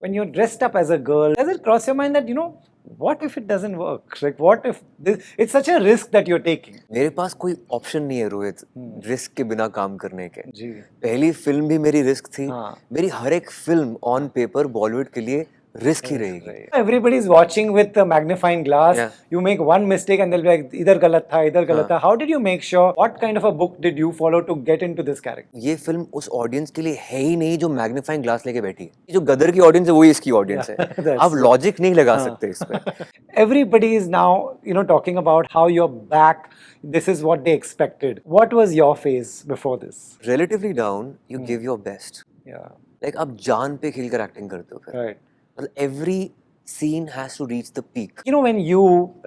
when you're dressed up as a girl, does it cross your mind that, what if it doesn't work? Like, what if it's such a risk that you're taking? मेरे पास कोई option नहीं है Rohit risk के बिना काम करने के। जी। पहली फिल्म भी मेरी रिस्क थी। हाँ। मेरी हर एक फिल्म ऑन पेपर बॉलीवुड के लिए रिस्क ही रहेगी। Everybody is watching with a magnifying glass. Yeah. You make one mistake and they'll be like, इधर गलत था, इधर गलत था. How did you make sure? What kind of a book did you follow to get into this character? ये film उस audience के लिए है ही नहीं जो मैग्नीफाइंग ग्लास लेके बैठी है। जो गदर की ऑडियंस है वही इसकी ऑडियंस है। आप लॉजिक नहीं लगा सकते इस पे। Everybody is now, talking about how you're back. This is what they expected. What was your phase before this? Relatively down, you give your best. Yeah. Like आप जान पे खेल कर एक्टिंग करते हो फिर। Right. Every scene has to reach the peak. When you,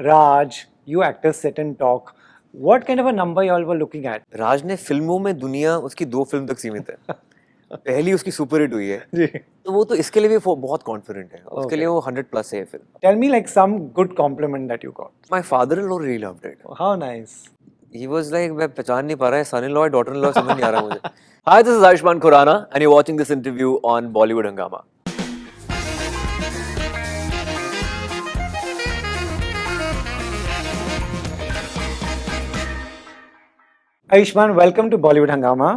Raj, you actors sit and talk, what kind of a number you all were looking at? राज ने फिल्मों में दुनिया उसकी 2 फिल्म तक सीमित है। पहली उसकी सुपर हिट हुई है जी। तो वो तो इसके लिए भी बहुत कॉन्फिडेंट है। उसके लिए वो 100+ है film. Tell me like some good compliment that you got. My father-in-law really loved it. How nice. He was like, मैं पहचान नहीं पा रहा है son-in-law या daughter-in-law समझ नहीं आ रहा मुझे। Hi, this is Ayushmann Khurrana and you're watching this interview on Bollywood Hungama. Ayushmann, welcome to Bollywood Hungama.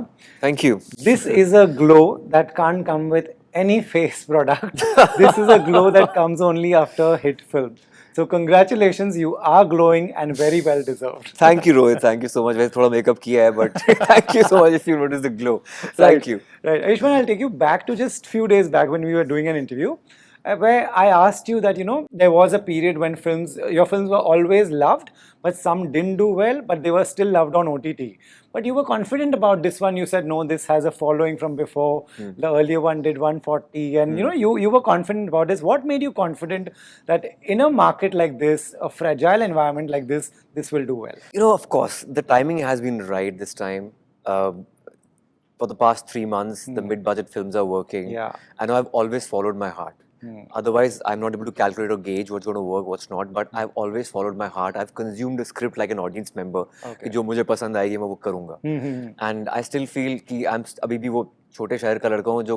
Thank you. This is a glow that can't come with any face product. This is a glow that comes only after a hit film. So congratulations, you are glowing and very well deserved. Thank you, Rohit. Thank you so much. मैंने थोड़ा makeup किया है, but thank you so much if you notice the glow. Thank you. Right. Ayushmann, I'll take you back to just few days back when we were doing an interview where I asked you that, there was a period when your films were always loved, but some didn't do well, but they were still loved on OTT. But you were confident about this one. You said, no, this has a following from before. The earlier one did 140. And, you were confident about this. What made you confident that in a market like this, a fragile environment like this will do well? Of course, the timing has been right this time. For the past 3 months, the mid-budget films are working. Yeah. I know I've always followed my heart. Otherwise, I'm not able to calculate or gauge what's going to work, what's not. But I've always followed my heart. I've consumed a script like an audience member. कि जो मुझे पसंद आएगी मैं वो करूँगा. And I still feel कि I'm अभी भी वो छोटे शहर का लड़का हूँ जो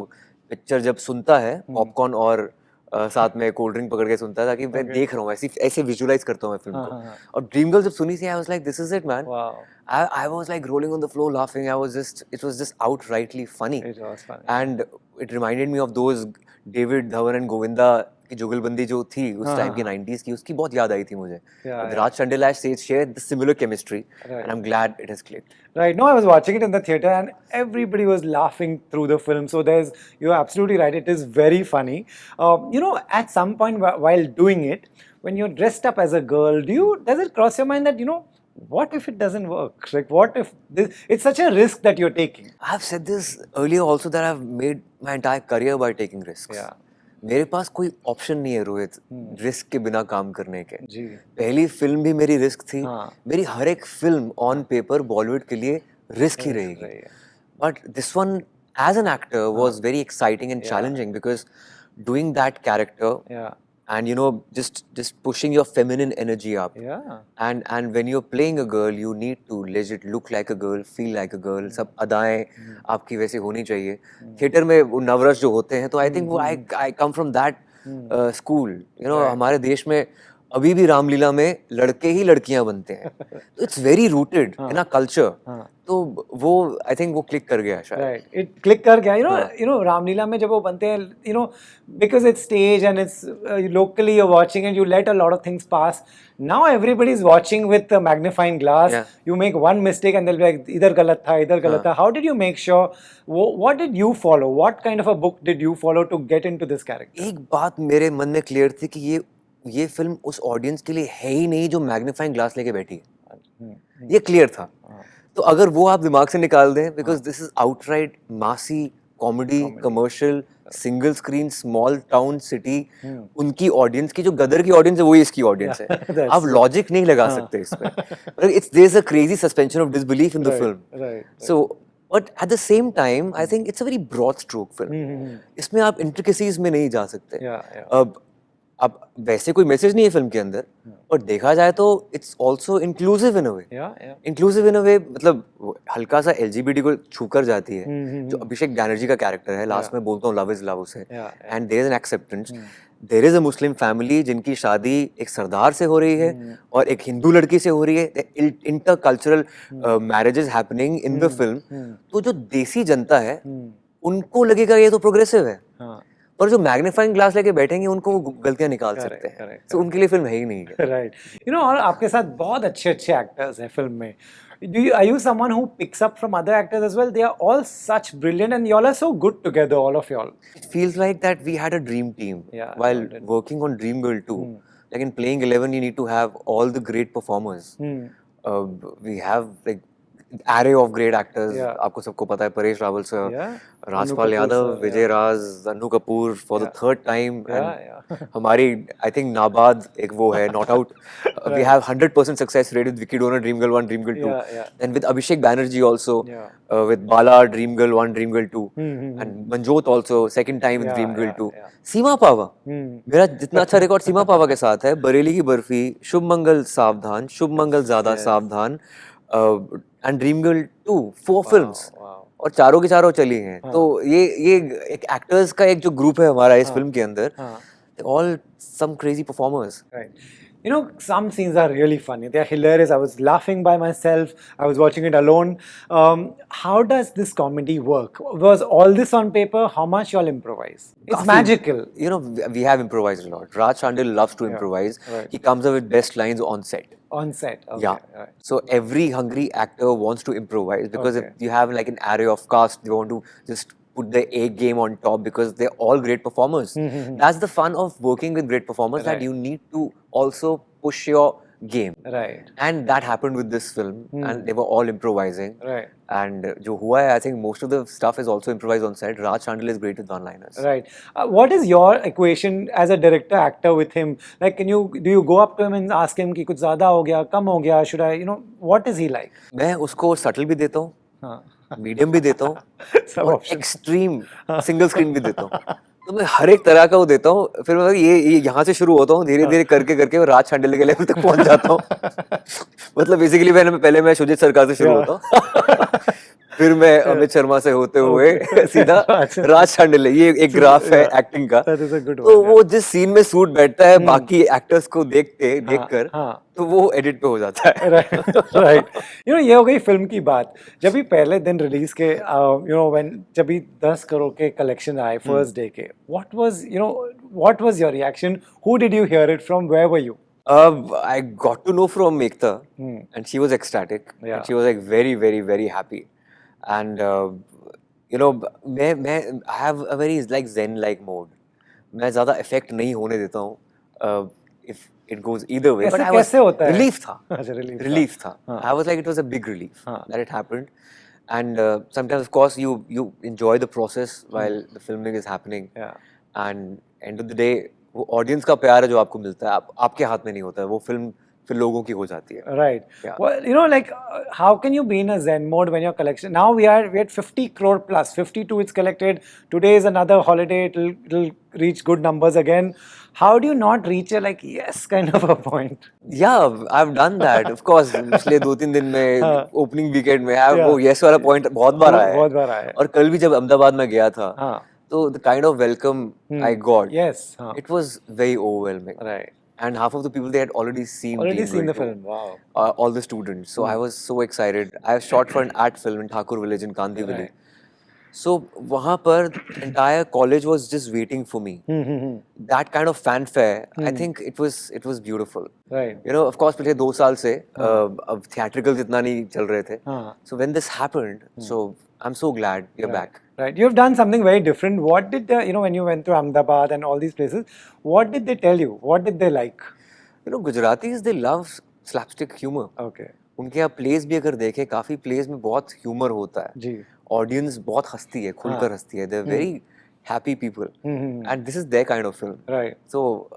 पिक्चर जब सुनता है पॉपकॉर्न और साथ में कोल्ड ड्रिंक पकड़ के सुनता था कि मैं देख रहा हूँ ऐसे विजुअलाइज करता हूँ मैं फिल्म को. और ड्रीम गर्ल जब सुनी थी, I was like, this is it, man. Wow. I was like rolling on the floor laughing. It was just outrightly funny. It was funny. And it reminded me of those David Dhawan and Govinda की जुगलबंदी जो थी उस time की 90s की, उसकी बहुत याद आई थी मुझे. Raj Chandelash shared the similar chemistry, and I'm glad it has clicked. Right. No, I was watching it in the theater and everybody was laughing through the film. So you're absolutely right. It is very funny. At some point while doing it, when you're dressed up as a girl, does it cross your mind that, what if it doesn't work? Like, what if it's such a risk that you're taking? I've said this earlier also that I've made my entire career by taking risks. Yeah. मेरे पास कोई option नहीं है Rohit risk के बिना काम करने के। जी। पहली फिल्म भी मेरी रिस्क थी। मेरी हर एक फिल्म ऑन पेपर बॉलीवुड के लिए रिस्क ही रहेगी। But this one as an actor was very exciting and challenging because doing that character and just pushing your feminine energy up. And when you're playing a girl, you need to legit look like a girl, feel like a girl. सब अदाएं आपकी वैसे होनी चाहिए. Theatre में वो नवरस जो होते हैं, तो I think I come from that school. हमारे देश में अभी भी रामलीला में लड़के ही लड़कियां बनते हैं. तो it's very rooted in our culture. तो वो I think वो क्लिक कर गया शायद. Right, it click कर गया. रामलीला में जब वो बनते हैं, because it's stage and it's locally you're watching and you let a lot of things pass. Now everybody is watching with a magnifying glass. You make one mistake and they'll be like, इधर गलत था, इधर गलत था. How did you make sure? What did you follow? What kind of a book did you follow to get into this character? एक बात मेरे मन में क्लियर थी कि ये फिल्म उस ऑडियंस के लिए है ही नहीं जो मैग्नीफाइंग ग्लास लेके बैठी है. ये क्लियर था. तो अगर वो आप दिमाग से निकाल दें, बिकॉज दिस इज आउटराइट मासी comedy commercial single screen small town city, उनकी ऑडियंस की जो गदर की ऑडियंस है वही इसकी ऑडियंस है. आप लॉजिक नहीं लगा सकते इसमें. It's there is a crazy suspension of disbelief in the film. So but at the same time I think it's a very broad stroke film. इसमें आप इंट्रिकेसीज में नहीं जा सकते. अब वैसे कोई मैसेज नहीं है फिल्म के अंदर, और देखा जाए तो it's also inclusive in a way. Inclusive in a way मतलब वो हल्का सा एलजीबीटी को छू कर जाती है. जो अभिषेक बैनर्जी का कैरेक्टर है, लास्ट में बोलता हूँ लव इज लव उसे, and there is an acceptance. There is a Muslim family जिनकी शादी एक सरदार से हो रही है और एक हिंदू लड़की से हो रही है. Inter cultural marriages happening in the film. तो जो देसी जनता है उनको लगेगा ये तो प्रोग्रेसिव है, और जो मैग्नीफाइंग ग्लास लेके बैठेंगे उनको वो गलतियां निकाल सकते हैं. तो उनके लिए फिल्म है ही नहीं है. राइट. और आपके साथ बहुत अच्छे अच्छे एक्टर्स हैं फिल्म में. Are you someone who picks up from other actors as well? They are all such brilliant, and y'all are so good together, all of y'all. It feels like that we had a dream team while working on Dream Girl 2. Like in playing 11, you need to have all the great performers. We have like array of great actors. आपको सबको पता है Paresh Rawal sir, Rajpal Yadav, Vijay Raj, Anu Kapoor for the third time, and हमारी I think नाबाद एक वो है not out. We have 100% success rate with Vicky Donor, Dream Girl 1, Dream Girl 2, and with Abhishek Banerjee also, with Bala, Dream Girl 1, Dream Girl 2, and Manjot also second time with Dream Girl 2. सीमा पावा, मेरा जितना अच्छा record सीमा पावा के साथ है, बरेली की बर्फी, शुभ मंगल सावधान, शुभ मंगल ज्यादा सावधान, एंड ड्रीम गर्ल 2, 4 फिल्म्स, और चारों की चारों चली हैं. तो ये एक एक्टर्स का एक जो ग्रुप है हमारा इस फिल्म के अंदर, all some crazy performers. Some scenes are really funny. They are hilarious. I was laughing by myself. I was watching it alone. How does this comedy work? Was all this on paper? How much y'all improvise? It's magical. We have improvised a lot. Raj Chandil loves to improvise. He comes up with best lines on set. On set, okay. Yeah. So every hungry actor wants to improvise, because if you have like an array of cast, they want to just put the A game on top because they're all great performers. That's the fun of working with great performers, that you need to also push your game. Right. And that happened with this film, and they were all improvising. Right. And jo hua hai, I think most of the stuff is also improvised on set. Raj Chandil is great with one-liners. Right. What is your equation as a director actor with him? Like, do you go up to him and ask him कि कुछ ज़्यादा हो गया, कम हो गया? Should I, what is he like? मैं उसको subtle भी देता हूँ, मीडियम भी देता हूँ, और एक्सट्रीम सिंगल स्क्रीन भी देता हूँ. तो मैं हर एक तरह का वो देता हूँ. फिर मैं ये यहाँ से शुरू होता हूँ, धीरे धीरे करके करके राज चांडिल के लेवल तक पहुँच जाता हूँ. मतलब बेसिकली पहले मैं सुजीत सरकार से शुरू होता हूँ, फिर मैं अमित शर्मा से होते हुए सीधा राज चांडिल. ये एक ग्राफ है एक्टिंग का. तो वो जिस सीन में सूट बैठता है बाकी एक्टर्स को देखकर, तो वो एडिट पे हो जाता है. राइट. ये हो गई फिल्म की बात. जब भी पहले दिन रिलीज के जब भी 10 करोड़ के कलेक्शन आए फर्स्ट डे के, what was your reaction? Who did you hear it from? Where were you? I got to know from Ekta, and she was ecstatic. And she was like very, very, very happy. And मैं I have a very like zen-like mode. मैं ज़्यादा affect नहीं होने देता हूँ if it goes either way. But I was relief था. Relief था. I was like, it was a big relief that it happened. And sometimes of course you enjoy the process while the filming is happening. And end of the day वो audience का प्यार है जो आपको मिलता है, आपके हाथ में नहीं होता है. वो फिल्म फिर लोगों की हो जाती है. Right. Well, like how can you be in a zen mode when your collection, now we had 50 crore plus, 52 it's collected. Today is another holiday, it'll reach good numbers again. How do you not reach a like yes kind of a point? Yeah, I've done that. Of course, पिछले 2-3 दिन में opening weekend में वो yes वाला point बहुत बार आया है. और कल भी जब अहमदाबाद में गया था, तो the kind of welcome I got, it was very overwhelming. Right. And half of the people, they had already seen the film. Wow. All the students. So I was so excited. I shot for an art film in Thakur village in Gandhi village. So वहाँ पर entire college was just waiting for me. That kind of fanfare, I think it was beautiful. Right. Of course पिछले 2 साल से अब theatricals इतना नहीं चल रहे थे. So when this happened, so I'm so glad you're back. Right. You've done something very different. What did when you went to Ahmedabad and all these places, what did they tell you? What did they like? Gujaratis, they love slapstick humor. Okay. उनके यहाँ plays भी अगर देखें, काफी plays में बहुत humor होता है. जी. Audience बहुत हंसती है, खुलकर हंसती है. They're very happy people. And this is their kind of film. Right. So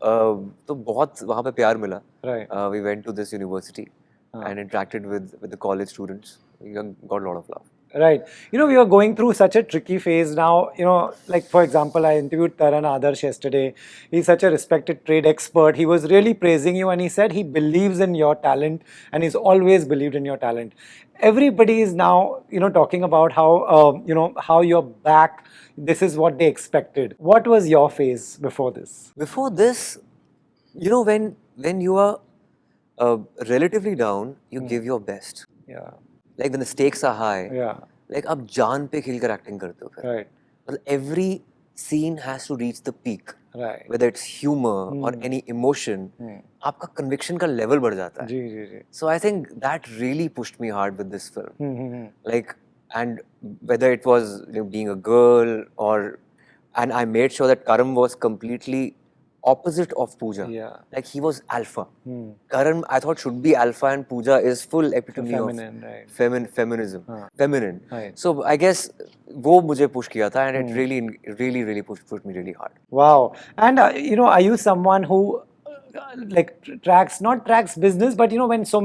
तो बहुत वहाँ पे प्यार मिला. Right. We went to this university and interacted with the college students. We got a lot of love. Right. You know, we are going through such a tricky phase now. You know, like for example, I interviewed Taran Adarsh yesterday. He's such a respected trade expert. He was really praising you and he said he believes in your talent and he's always believed in your talent. Everybody is now, you know, talking about how, you know, how you're back. This is what they expected. What was your phase before this? Before this, you know, when you are relatively down, you give your best. Yeah. Like when the stakes are high, Yeah. like आप जान पे खिल कर acting करते हो फिर. Right. मतलब every scene has to reach the peak. Right. Whether it's humor or any emotion, आपका conviction का level बढ़ जाता है. जी जी जी. So I think that really pushed me hard with this film. Like, and whether it was, you know, being a girl or, and I made sure that Karam was completely opposite of Pooja. Yeah. Like he was alpha. Karan, I thought, should be alpha, and Pooja is full epitome Feminine, of right. feminism, feminine. Right. So I guess वो मुझे push किया था, and it really pushed me really hard. Wow. And you know, are you someone who like not tracks business, but you know, when so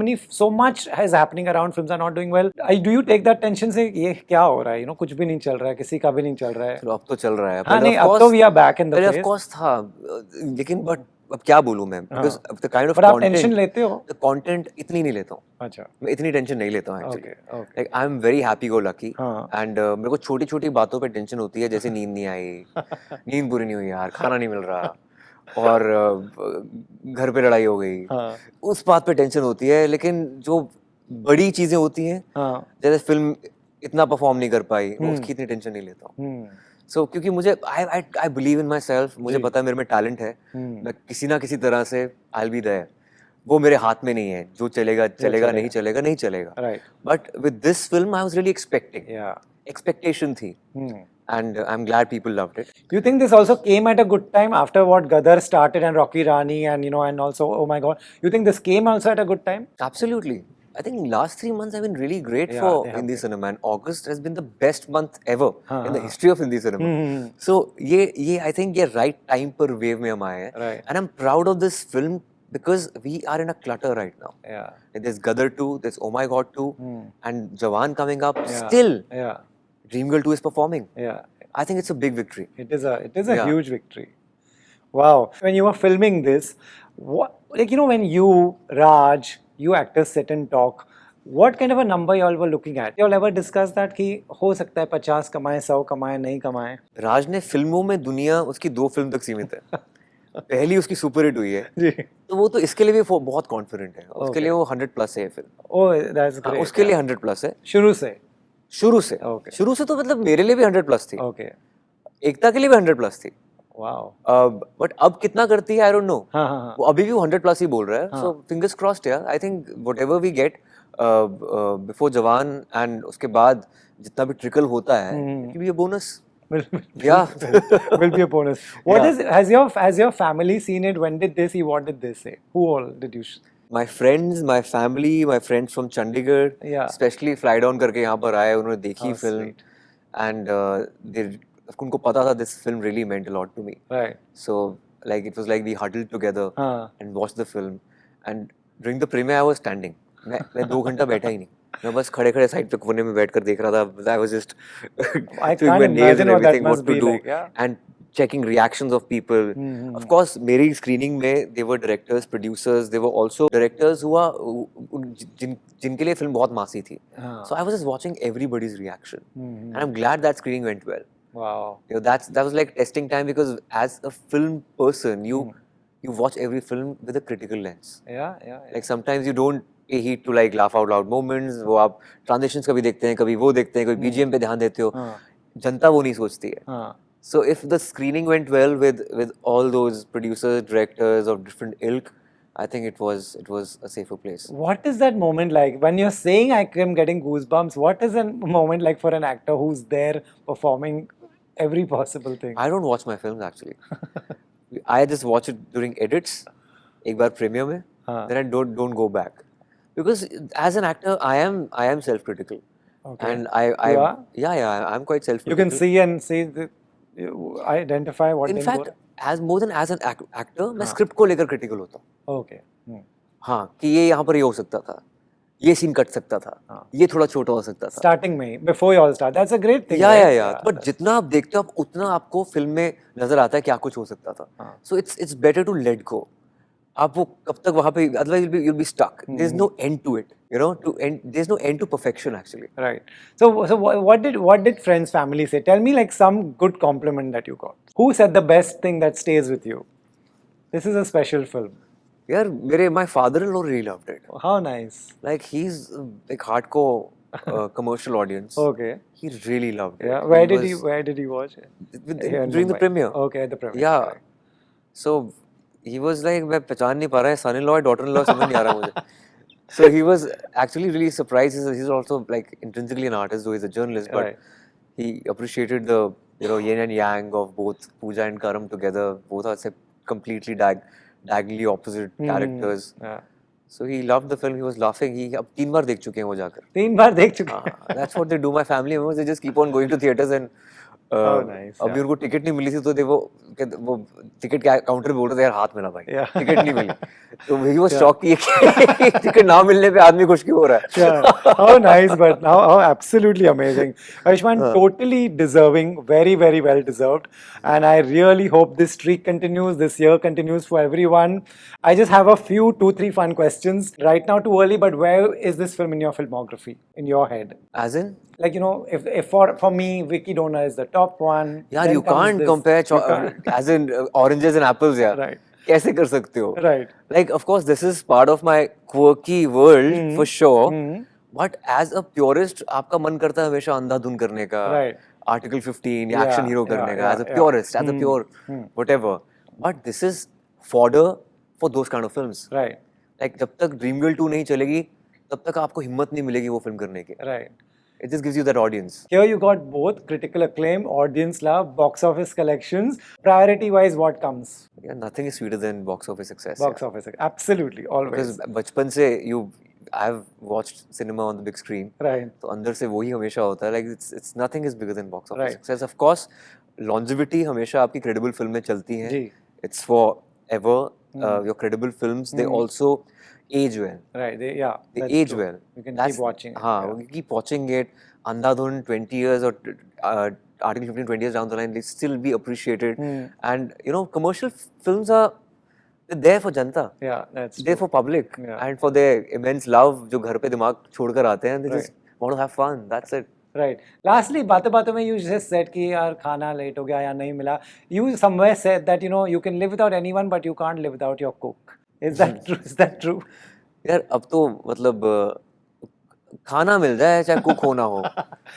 much is happening around, films are not doing well, do you take that tension से ये क्या हो रहा है, you know, कुछ भी नहीं चल रहा है, किसी का भी नहीं चल रहा है. चलो अब तो चल रहा है. हाँ नहीं, अब तो we are back in the पहले phase. of course था, लेकिन but अब क्या बोलूँ मैं, because the kind of but आप content, tension लेते हो? the content इतनी नहीं लेता हूँ. अच्छा. मैं इतनी tension नहीं लेता हूँ actually. Okay. Like I'm very happy go lucky. हाँ. And मेरे को छोटी छोटी बातों पे tension होती है, जैसे नींद नहीं आई, नींद पूरी नहीं हुई यार, खाना नहीं मिल रहा, और घर पे लड़ाई हो गई. हाँ. उस बात पे टेंशन होती है. लेकिन जो बड़ी चीजें होती हैं, जैसे फिल्म इतना परफॉर्म नहीं कर पाई, उसकी इतनी टेंशन नहीं लेता हूँ. So, क्योंकि मुझे I believe in myself, मुझे पता है मेरे में टैलेंट है, मैं किसी ना किसी तरह से I'll be there. वो मेरे हाथ में नहीं है, जो चलेगा चलेगा, नहीं चलेगा नहीं चलेगा. Right. But with this film I was really expecting. Yeah. Expectation थी. And I'm glad people loved it. Do you think this also came at a good time after what Gadar started and Rocky Rani and you know, and also, oh my God, you think this came also at a good time? Absolutely. I think last 3 months have been really great for Hindi cinema, and August has been the best month ever in the history of Hindi cinema. So ये I think ये right time पर wave में हम आए हैं. Right. And I'm proud of this film because we are in a clutter right now. Yeah. Like there's Gadar 2, there's Oh My God 2, and Jawan coming up. Yeah. Still, Yeah. Dream Girl 2 is performing. Yeah. I think it's a big victory. It is a huge victory. Wow. When you were filming this, what, like, you know, when you, Raj, you actors sit and talk, what kind of a number you all were looking at? You all ever discuss that कि हो सकता है 50 कमाए, 100 कमाए, नहीं कमाए? राज ने फिल्मों में दुनिया उसकी 2 फिल्म तक सीमित है. पहली उसकी सुपर हिट हुई है. जी. तो वो तो इसके लिए भी बहुत कॉन्फिडेंट है. उसके लिए वो 100 प्लस है फिल्म. Oh, that's great. उसके लिए 100 प्लस है. शुरू से. Okay. शुरू से तो मतलब मेरे लिए भी 100 प्लस थी. Okay. एकता के लिए भी 100 प्लस थी. Wow. बट अब कितना करती है आई डोंट नो. हाँ. वो अभी भी वो 100 प्लस ही बोल रहा है. सो फिंगर्स क्रॉस्ड यार. I think whatever we get before Jawan and उसके बाद जितना भी ट्रिकल होता है, it will be a bonus. Yeah. Will be a bonus. Has your family seen it? When did they see? What did they say? Who all did you? My friends, my family, my friends from Chandigarh, especially fly down करके यहाँ पर आए, उन्होंने देखी film, and उनको पता था this film really meant a lot to me. Right. So like it was like we huddled together and watched the film, and during the premiere I was standing. मैं 2 घंटा बैठा ही नहीं. मैं बस खड़े साइड पे कोने में बैठकर देख रहा था. I was just doing my nails and everything, what to do, and checking reactions of people. Of course, मेरी screening में they were directors, producers, they were also directors जिनके लिए film बहुत मासी थी. So I was just watching everybody's reaction, and I'm glad that screening went well. Wow. You know, that was like testing time, because as a film person, you watch every film with a critical lens. Yeah. Like sometimes you don't pay heed to like laugh out loud moments. वो आप transitions कभी देखते हैं, कभी वो देखते हैं, कभी BGM पे ध्यान देते हो. जनता वो नहीं सोचती है. So if the screening went well with all those producers, directors of different ilk, I think it was a safer place. What is that moment like? When you're saying I am getting goosebumps, what is a moment like for an actor who's there performing every possible thing? I don't watch my films actually. I just watch it during edits, एक बार premiere में, then I don't go back. Because as an actor, I am self-critical. Okay. And I'm quite self-critical. You can see and see you identify what. In fact, more than as an actor, मैं script को लेकर critical होता हूँ. Okay. हाँ, कि ये यहाँ पर ये हो सकता था. ये सीन कट सकता था, ये थोड़ा छोटा हो सकता था। Starting में, before you all start, that's a great thing. या बट जितना आप देखते हो आप उतना आपको फिल्म में नजर आता है क्या कुछ हो सकता था। So it's better to let go. आप वो कब तक वहां पे, otherwise you'll be stuck. There's no end to it, you know. There's no end to perfection actually. Right. So what did friends, family say? Tell me like some good compliment that you got. Who said the best thing that stays with you? This is a special film. यार my father-in-law really loved it. How nice. Like he's like hardcore commercial audience. Okay. He really loved it. Yeah. Where did he watch it? During the premiere. Okay, at the premiere. Yeah. Right. So he was like, मैं पहचान नहीं पा रहा है, son-in-law है, daughter-in-law समझ नहीं आ रहा मुझे. So he was actually really surprised. He's also like intrinsically an artist, though he's a journalist, but Right. he appreciated the yin and yang of both Pooja and Karam together. Both are completely diagonally opposite characters. Yeah. So he loved the film. He was laughing. He अब 3 बार देख चुके हैं वो जाकर. 3 बार देख चुके हैं. That's what they do. My family members, they just keep on going to theaters and nice, अभी उनको टिकट नहीं मिली थी तो वो टिकट काउंटर पे बोल रहे थे यार हाथ मिला भाई, टिकट नहीं मिली। तो he was shocked कि टिकट ना मिलने पे आदमी खुश क्यों हो रहा है। Yeah. How nice, but how absolutely amazing. Ayushmann, totally deserving, very, very well deserved. And I really hope this streak continues, this year continues for everyone. I just have a few, 2-3 fun questions. Right now, too early, but where is this film in your filmography, in your head? As in? Like, you know, if for me, Vicky Donor is the top one. Yeah, you can't compare as in oranges and apples, yeah. Right. कैसे कर सकते हो? Right. Like, of course, this is part of my quirky world for sure. But as a purist, आपका मन करता है हमेशा अंधाधुन करने का. Right. Article 15 या action hero करने का. As a purist, as a pure whatever. But this is fodder for those kind of films. Right. Like जब तक Dream Girl 2 नहीं चलेगी, तब तक आपको हिम्मत नहीं मिलेगी वो फिल्म करने की. Right. It just gives you that audience. Here you got both critical acclaim, audience love, box office collections. Priority-wise, what comes? Yeah, nothing is sweeter than box office success. Box office, absolutely, always. Because बचपन से I've watched cinema on the big screen. Right. तो अंदर से वही हमेशा होता है. Like it's nothing is bigger than box office success. Of course, longevity हमेशा आपकी credible film में चलती है. It's forever. Your credible films, they also age well. Right. They age well. You can keep watching it. We keep watching it. Andhadhun 20 years or Article 15, 20 years down the line, they still be appreciated. And you know, commercial films are there for Janata. Yeah, that's there for public and for their immense love जो घर पे दिमाग छोड़कर आते हैं. They just want to have fun. That's it. Right. Lastly, बातों में you just said कि यार खाना late हो गया या नहीं मिला. You somewhere said that you know you can live without anyone but you can't live without your cook. Is that true? Is that true? यार अब तो मतलब खाना मिल जाए चाहे कुक होना हो.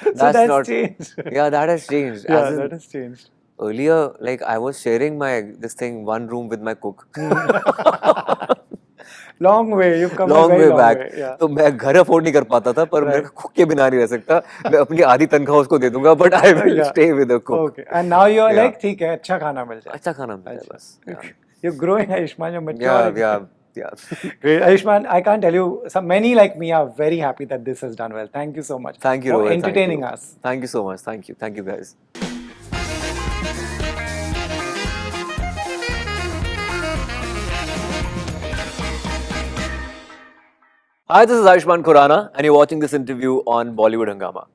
So that's changed. Yeah, that has changed. Yeah, that has changed. Earlier, like I was sharing one room with my cook. Long way, you've come long a very way long back. way. Yeah. तो मैं घर afford नहीं कर पाता था पर मैं cook के बिना नहीं रह सकता. मैं अपनी आधी तनख्वाह उसको दे दूंगा but I will stay with a cook. Okay. And now you're like ठीक है अच्छा खाना मिल जाए. अच्छा खाना मिल जाए बस. You're growing, Ayushmann. You're maturing. Yeah. Great, Ayushmann. I can't tell you. Many like me are very happy that this has done well. Thank you so much. Thank you, for Rohit. entertaining us. Thank you so much. Thank you guys. Hi, this is Ayushmann Khurrana, and you're watching this interview on Bollywood Hungama.